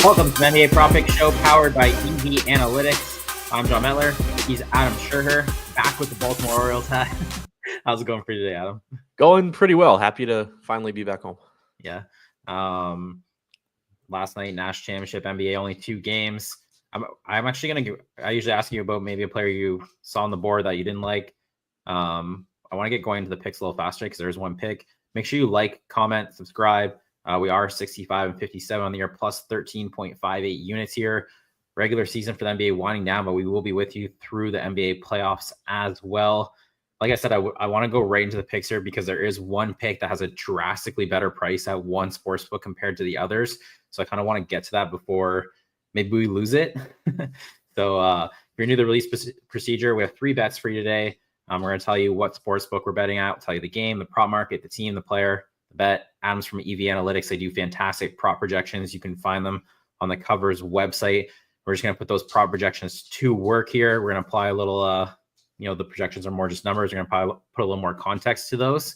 Welcome to the NBA Prop Pick Show, powered by EV Analytics. I'm John Metler. He's Adam Scherher, back with the Baltimore Orioles hat. How's it going for you today, Adam? Going pretty well. Happy to finally be back home. Yeah. Last night, Nash Championship, NBA, only 2 games. I'm actually going to I usually ask you about maybe a player you saw on the board that you didn't like. I want to get going into the picks a little faster because there's one pick. Make sure you like, comment, subscribe. We are 65 and 57 on the year, plus 13.58 units here. Regular season for the NBA winding down, but we will be with you through the NBA playoffs as well. Like I said, I want to go right into the picks here because there is one pick that has a drastically better price at one sportsbook compared to the others. So I kind of want to get to that before maybe we lose it. So if you're new to the release procedure, we have 3 bets for you today. We're going to tell you what sportsbook we're betting at. We'll tell you the game, the prop market, the team, the player, the bet. Adam's from EV Analytics. They do fantastic prop projections. You can find them on the Covers website. We're just going to put those prop projections to work here. We're going to apply a little, the projections are more just numbers. We're going to put a little more context to those.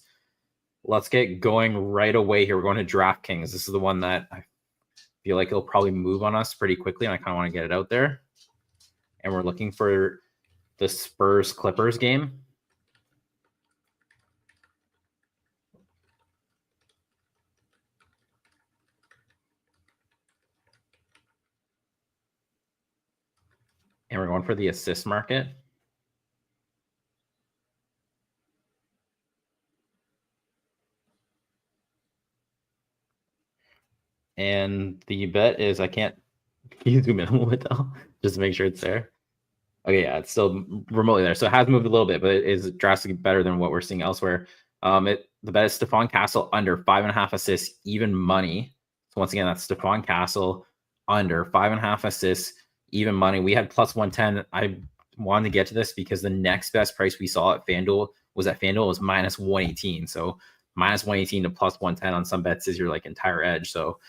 Let's get going right away here. We're going to DraftKings. This is the one that I feel like it'll probably move on us pretty quickly, and I kind of want to get it out there. And we're looking for the Spurs-Clippers game. And we're going for the assist market. And the bet is, I can't zoom in a little bit though, just to make sure it's there. Okay, yeah, it's still remotely there. So it has moved a little bit, but it is drastically better than what we're seeing elsewhere. The bet is Stephon Castle under 5.5 assists, even money. So once again, that's Stephon Castle under 5.5 assists, even money. We had plus 110. I wanted to get to this because the next best price we saw at FanDuel was minus 118. So minus 118 to plus 110 on some bets is your like entire edge. So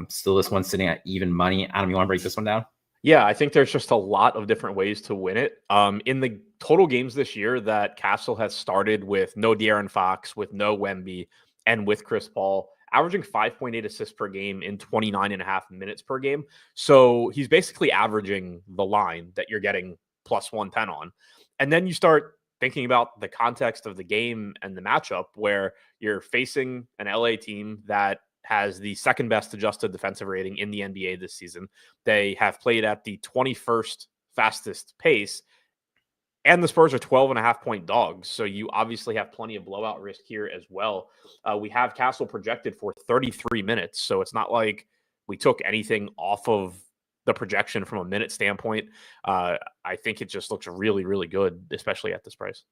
still this one's sitting at even money. Adam, you want to break this one down? Yeah, I think there's just a lot of different ways to win it. In the total games this year that Castle has started with no De'Aaron Fox, with no Wemby, and with Chris Paul, averaging 5.8 assists per game in 29.5 minutes per game. So he's basically averaging the line that you're getting plus 110 on. And then you start thinking about the context of the game and the matchup where you're facing an LA team that has the second best adjusted defensive rating in the NBA this season. They have played at the 21st fastest pace, and the Spurs are 12.5-point dogs. So you obviously have plenty of blowout risk here as well. We have Castle projected for 33 minutes. So it's not like we took anything off of the projection from a minute standpoint. I think it just looks really, really good, especially at this price.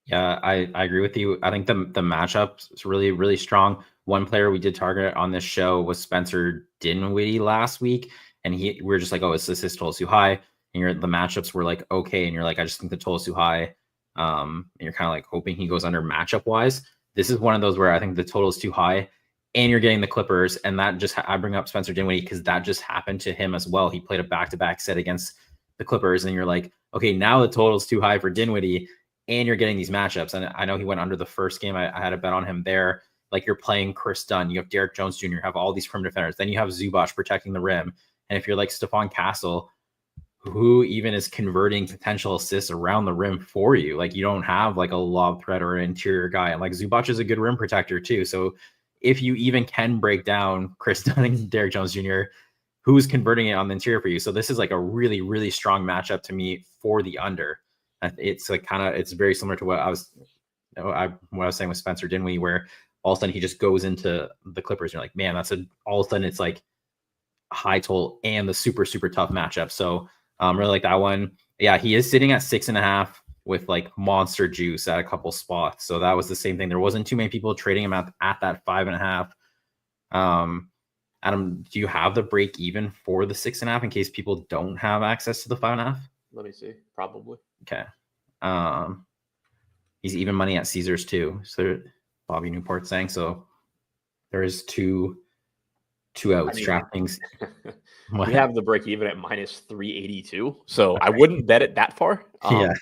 Yeah, I agree with you. I think the matchup is really, really strong. One player we did target on this show was Spencer Dinwiddie last week, and we were just like, oh, it's assist total is too high. And the matchups were like, okay, and you're like, I just think the total is too high. And you're kind of like hoping he goes under matchup wise. This is one of those where I think the total is too high, and you're getting the Clippers, and that just I bring up Spencer Dinwiddie because that just happened to him as well. He played a back-to-back set against the Clippers, and you're like, okay, now the total is too high for Dinwiddie. And you're getting these matchups. And I know he went under the first game. I had a bet on him there. Like you're playing Chris Dunn. You have Derek Jones Jr., have all these perimeter defenders. Then you have Zubac protecting the rim. And if you're like Stephon Castle, who even is converting potential assists around the rim for you, like you don't have like a lob threat or an interior guy. And like Zubac is a good rim protector too. So if you even can break down Chris Dunn and Derek Jones Jr., who's converting it on the interior for you? So this is like a really, really strong matchup to me for the under. It's like it's very similar to what I was saying with Spencer Dinwiddie, where all of a sudden he just goes into the Clippers. And you're like, man, all of a sudden it's like high total and the super, super tough matchup. So really like that one. Yeah, he is sitting at 6.5 with like monster juice at a couple spots. So that was the same thing. There wasn't too many people trading him at that 5.5. Adam, do you have the break even for the 6.5 in case people don't have access to the 5.5? Let me see. Probably. Okay. He's even money at Caesars too. So Bobby Newport saying so. There is two outs. DraftKings. We have the break even at minus 382. So I wouldn't bet it that far. Yeah.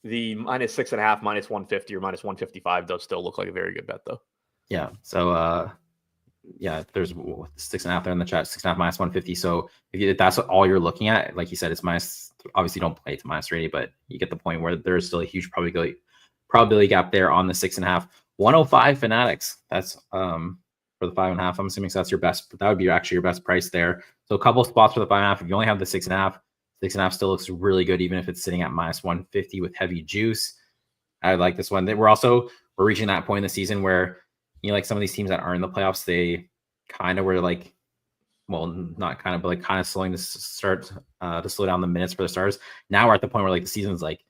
The minus 6.5, minus 150 or minus 155 does still look like a very good bet though. Yeah. So yeah, there's 6.5 there in the chat, 6.5 minus 150. So if that's all you're looking at, like you said, it's minus. Obviously, don't play it to minus 380, but you get the point where there is still a huge probability gap there on the 6.5. 105 Fanatics. That's for the 5.5. I'm assuming that's your best. That would be actually your best price there. So a couple spots for the 5.5. If you only have the 6.5, 6.5 still looks really good, even if it's sitting at minus 150 with heavy juice. I like this one. We're reaching that point in the season where, like some of these teams that are in the playoffs, they kind of were like, well, not kind of, but like kind of slowing to slow down the minutes for the Stars. Now we're at the point where like the season's like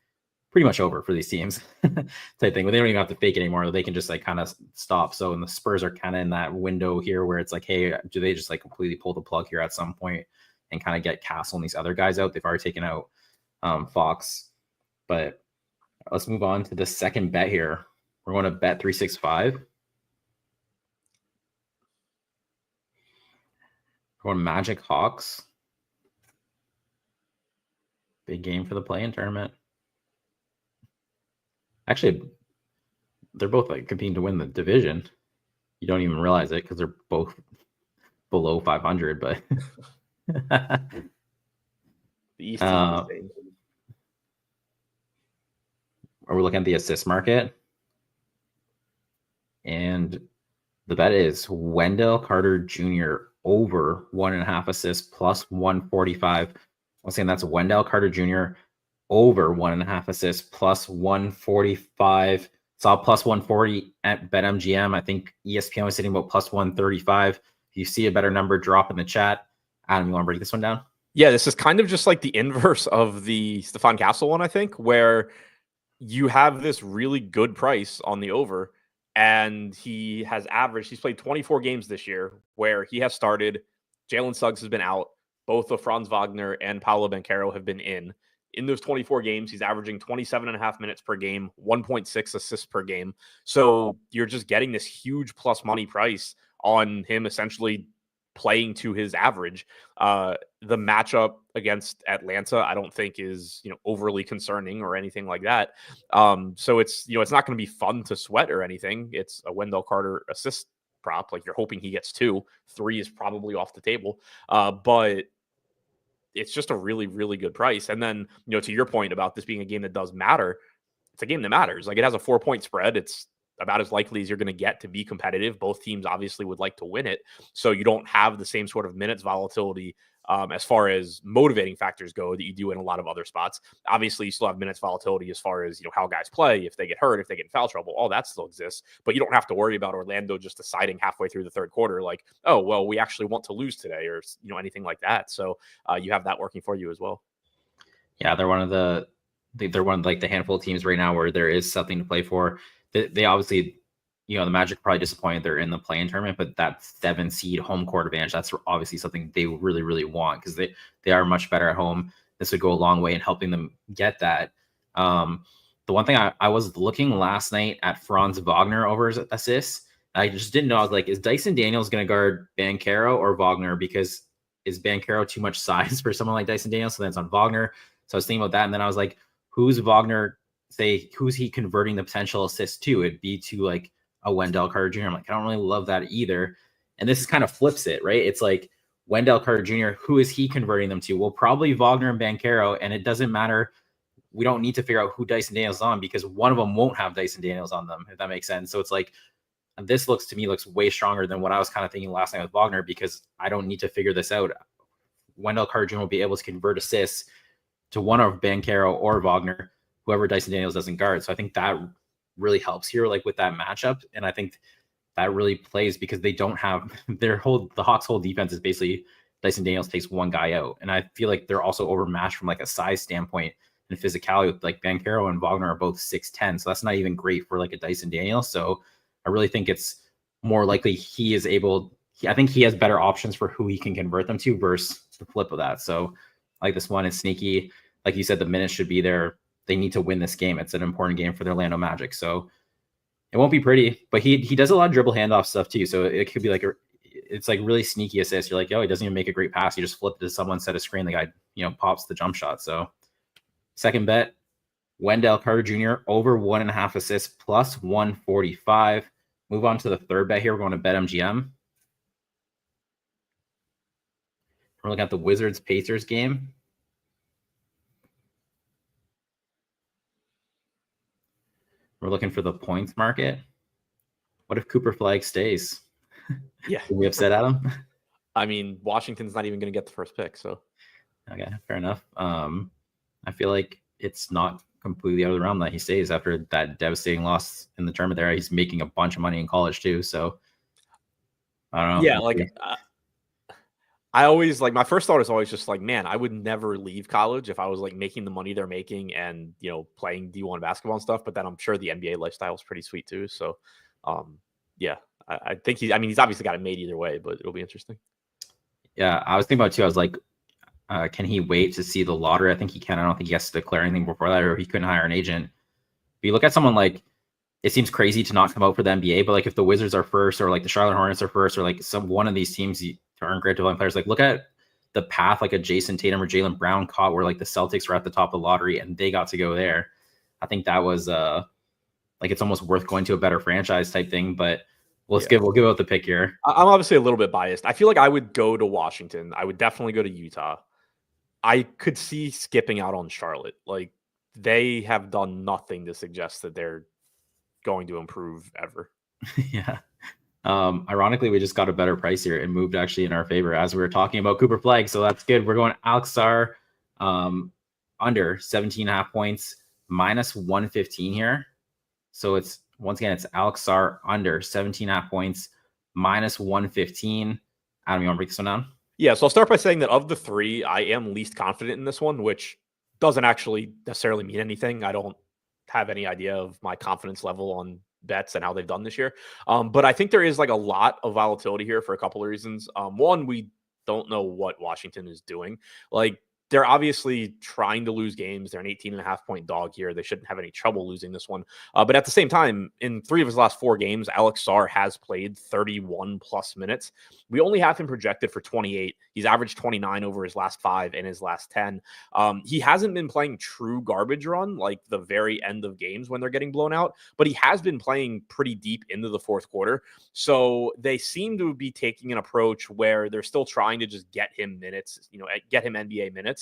pretty much over for these teams type thing, where they don't even have to fake it anymore. They can just like kind of stop. So, and the Spurs are kind of in that window here where it's like, hey, do they just like completely pull the plug here at some point and kind of get Castle and these other guys out? They've already taken out Fox, but let's move on to the second bet here. We're going to bet 365. We're going Magic Hawks. Big game for the play-in tournament. Actually, they're both like competing to win the division. You don't even realize it because they're both below 500, but the East is insane. Are we looking at the assist market? And the bet is Wendell Carter Jr. over 1.5 assists plus 145. I'm saying that's Wendell Carter Jr. over 1.5 assists plus 145. Saw plus 140 at BetMGM. I think ESPN was sitting about plus 135. If you see a better number, drop in the chat. Adam, you want to break this one down? Yeah, this is kind of just like the inverse of the Stephon Castle one, I think, where you have this really good price on the over, and he's played 24 games this year where he has started. Jalen Suggs has been out. Both of Franz Wagner and Paolo Banchero have been in. In those 24 games, he's averaging 27.5 minutes per game, 1.6 assists per game. So you're just getting this huge plus money price on him essentially playing to his average. The matchup against Atlanta, I don't think is, overly concerning or anything like that. So it's, it's not going to be fun to sweat or anything. It's a Wendell Carter assist prop. Like, you're hoping he gets 2. 3 is probably off the table. But it's just a really, really good price. And then, to your point about this being a game that does matter, it's a game that matters. Like, it has a 4-point spread. It's about as likely as you're going to get to be competitive. Both teams obviously would like to win it. So you don't have the same sort of minutes volatility as far as motivating factors go that you do in a lot of other spots. Obviously, you still have minutes volatility as far as, how guys play, if they get hurt, if they get in foul trouble, all that still exists. But you don't have to worry about Orlando just deciding halfway through the third quarter, like, oh, well, we actually want to lose today, or, anything like that. So you have that working for you as well. Yeah, they're one of like the handful of teams right now where there is something to play for. They obviously, the Magic are probably disappointed they're in the play-in tournament, but that 7 seed home court advantage, that's obviously something they really, really want because they are much better at home. This would go a long way in helping them get that. The one thing I was looking last night at Franz Wagner over his assists. I just didn't know. I was like, is Dyson Daniels going to guard Banchero or Wagner? Because is Banchero too much size for someone like Dyson Daniels? So then it's on Wagner. So I was thinking about that. And then I was like, who's he converting the potential assist to? It'd be to like a Wendell Carter Jr. I'm like, I don't really love that either. And this is kind of flips it, right? It's like Wendell Carter Jr., who is he converting them to? Well, probably Wagner and Banchero, and it doesn't matter. We don't need to figure out who Dyson Daniels is on because one of them won't have Dyson Daniels on them, if that makes sense. So it's like, this looks way stronger than what I was kind of thinking last night with Wagner because I don't need to figure this out. Wendell Carter Jr. will be able to convert assists to one of Banchero or Wagner, whoever Dyson Daniels doesn't guard. So I think that really helps here, like with that matchup. And I think that really plays because they don't have the Hawks' whole defense is basically Dyson Daniels takes one guy out. And I feel like they're also overmatched from like a size standpoint and physicality with like Banchero and Wagner are both 6'10". So that's not even great for like a Dyson Daniels. So I really think it's more likely I think he has better options for who he can convert them to versus the flip of that. So like this one is sneaky. Like you said, the minutes should be there. They need to win this game. It's an important game for the Orlando Magic. So it won't be pretty, but he does a lot of dribble handoff stuff too. So it could be like it's like really sneaky assist. You're like, oh, he doesn't even make a great pass. You just flip it to someone, set a screen. The guy, pops the jump shot. So second bet, Wendell Carter Jr. over 1.5 assists plus 145. Move on to the third bet here. We're going to BetMGM. We're looking at the Wizards-Pacers game. We're looking for the points market. What if Cooper Flag stays? Yeah. Are we upset at him? I mean, Washington's not even going to get the first pick, so. Okay, fair enough. I feel like it's not completely out of the realm that he stays after that devastating loss in the tournament there. He's making a bunch of money in college too, so I don't know. Yeah, like I always like my first thought is always just like, man, I would never leave college if I was like making the money they're making and playing D1 basketball and stuff. But then I'm sure the NBA lifestyle is pretty sweet too. So, yeah, I think he's obviously got it made either way, but it'll be interesting. Yeah, I was thinking about it too. I was like, can he wait to see the lottery? I think he can. I don't think he has to declare anything before that, or he couldn't hire an agent. If you look at someone like, it seems crazy to not come out for the NBA, but like if the Wizards are first, or like the Charlotte Hornets are first, or like one of these teams aren't great developing players, like look at the path like a Jason Tatum or Jaylen Brown caught, where like the Celtics were at the top of the lottery and they got to go there. I think that was like it's almost worth going to a better franchise type thing. But we'll give out the pick here. I'm obviously a little bit biased. I feel like I would go to Washington. I would definitely go to Utah. I could see skipping out on Charlotte. Like they have done nothing to suggest that they're going to improve ever. Yeah. Ironically, we just got a better price here and moved actually in our favor as we were talking about Cooper Flag. So that's good. We're going Alex Sarr under 17.5 points, minus 115 here. So it's once again, it's Alex Sarr under 17.5 points, minus 115. Adam, you want to break this one down? Yeah, so I'll start by saying that of the three, I am least confident in this one, which doesn't actually necessarily mean anything. I don't have any idea of my confidence level on bets and how they've done this year. But I think there is like a lot of volatility here for a couple of reasons. One, we don't know what Washington is doing. Like they're obviously trying to lose games. They're an 18.5 point dog here. They shouldn't have any trouble losing this one. But at the same time, in 3 of his last 4 games, Alex Sarr has played 31 plus minutes. We only have him projected for 28. He's averaged 29 over his last 5 and his last 10. He hasn't been playing true garbage run, like the very end of games when they're getting blown out, but he has been playing pretty deep into the fourth quarter. So they seem to be taking an approach where they're still trying to just get him minutes, get him NBA minutes.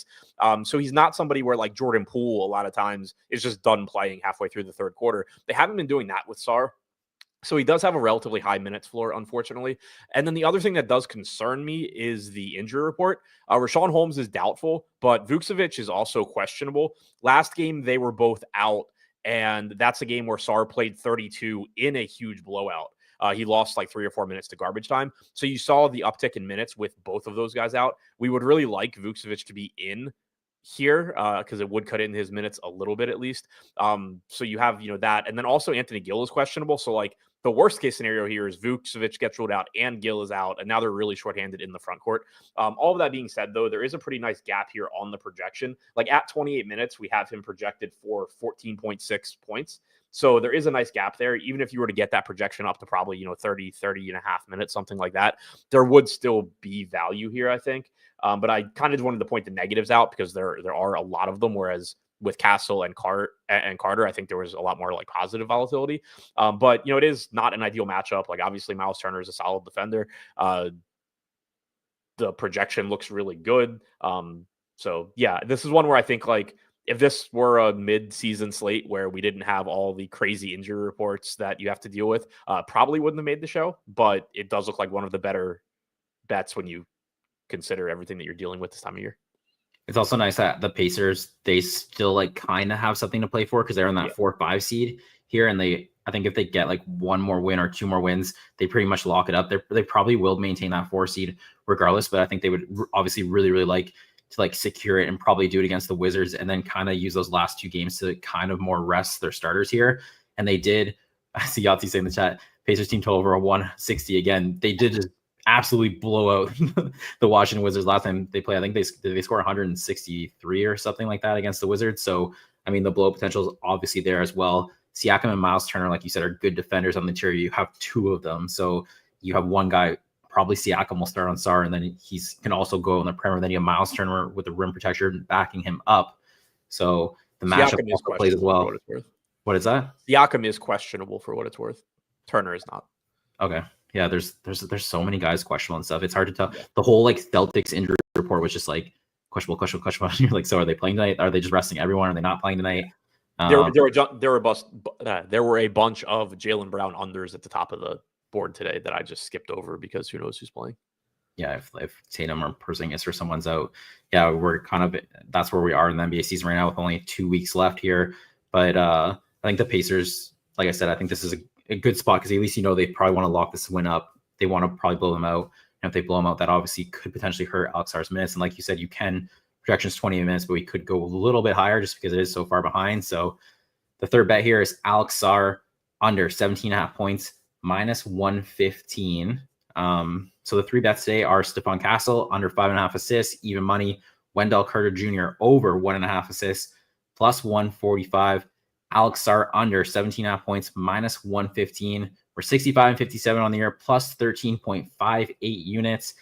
So he's not somebody where like Jordan Poole a lot of times is just done playing halfway through the third quarter. They haven't been doing that with Sarr. So he does have a relatively high minutes floor, unfortunately. And then the other thing that does concern me is the injury report. Rashawn Holmes is doubtful, but Vucevic is also questionable. Last game, they were both out, and that's a game where Sarr played 32 in a huge blowout. He lost like 3 or 4 minutes to garbage time. So you saw the uptick in minutes with both of those guys out. We would really like Vucevic to be in here because it would cut in his minutes a little bit at least. So you have, that. And then also Anthony Gill is questionable. So like the worst case scenario here is Vucevic gets ruled out and Gill is out. And now they're really shorthanded in the front court. All of that being said, though, there is a pretty nice gap here on the projection. Like at 28 minutes, we have him projected for 14.6 points. So there is a nice gap there. Even if you were to get that projection up to probably, 30 and a half minutes, something like that, there would still be value here, I think. But I kind of just wanted to point the negatives out because there are a lot of them. Whereas with Castle and Carter, I think there was a lot more like positive volatility. But it is not an ideal matchup. Like obviously Miles Turner is a solid defender. The projection looks really good. So yeah, this is one where I think like if this were a mid-season slate where we didn't have all the crazy injury reports that you have to deal with, probably wouldn't have made the show. But it does look like one of the better bets when you consider everything that you're dealing with this time of year. It's also nice that the Pacers, they still like kind of have something to play for because they're in that 4-5 seed here. And I think if they get like 1 more win or 2 more wins, they pretty much lock it up. They probably will maintain that 4 seed regardless, but I think they would obviously really, really like to like secure it and probably do it against the Wizards and then kind of use those last 2 games to kind of more rest their starters here. And they did. I see Yahtzee saying in the chat, Pacers team total over 160 again. They did just absolutely blow out the Washington Wizards last time they played. I think they score 163 or something like that against the Wizards. So, I mean, the blow potential is obviously there as well. Siakam and Miles Turner, like you said, are good defenders on the interior. You have 2 of them. So you have one guy, probably Siakam will start on Sarr, and then he can also go on the perimeter. Then you have Miles Turner with the rim protector backing him up. So the matchup also plays as well. What is that? Siakam is questionable for what it's worth. Turner is not. Okay. Yeah, there's so many guys questionable and stuff. It's hard to tell. Yeah. The whole like Celtics injury report was just like questionable. You're like, so are they playing tonight? Are they just resting everyone? Are they not playing tonight? There were a bunch of Jaylen Brown unders at the top of the board today that I just skipped over because who knows who's playing. Yeah, if Tatum or Porzingis or someone's out, yeah, we're kind of, that's where we are in the NBA season right now with only 2 weeks left here. But I think the Pacers, like I said, I think this is a good spot because at least they probably want to lock this win up. They want to probably blow them out. And if they blow them out, that obviously could potentially hurt Alex Sarr's minutes. And like you said, you can projections 20 minutes, but we could go a little bit higher just because it is so far behind. So the third bet here is Alex Sarr under 17.5 points, -115. So the 3 bets today are Stephon Castle under 5.5 assists, even money. Wendell Carter Jr. over 1.5 assists, +145. Alex Sarr under 17.5 points, -115. We're 65 and 57 on the year, +13.58 units.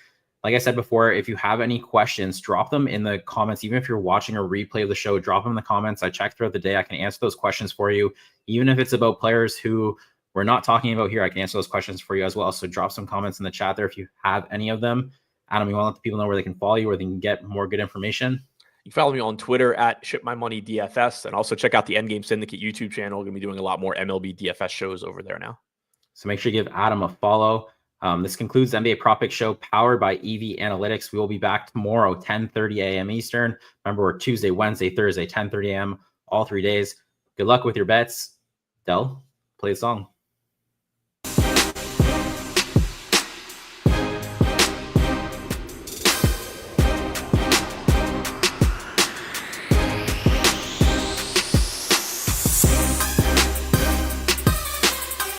Like I said before, if you have any questions, drop them in the comments. Even if you're watching a replay of the show, drop them in the comments. I check throughout the day. I can answer those questions for you. Even if it's about players who we're not talking about here, I can answer those questions for you as well. So drop some comments in the chat there if you have any of them. Adam, you want to let the people know where they can follow you, where they can get more good information? You can follow me on Twitter at ShipMyMoneyDFS, and also check out the Endgame Syndicate YouTube channel. We're going to be doing a lot more MLB DFS shows over there now. So make sure you give Adam a follow. This concludes the NBA Prop Pick Show powered by EV Analytics. We will be back tomorrow, 10:30 a.m. Eastern. Remember, we're Tuesday, Wednesday, Thursday, 10:30 a.m. all 3 days. Good luck with your bets. Del, play the song.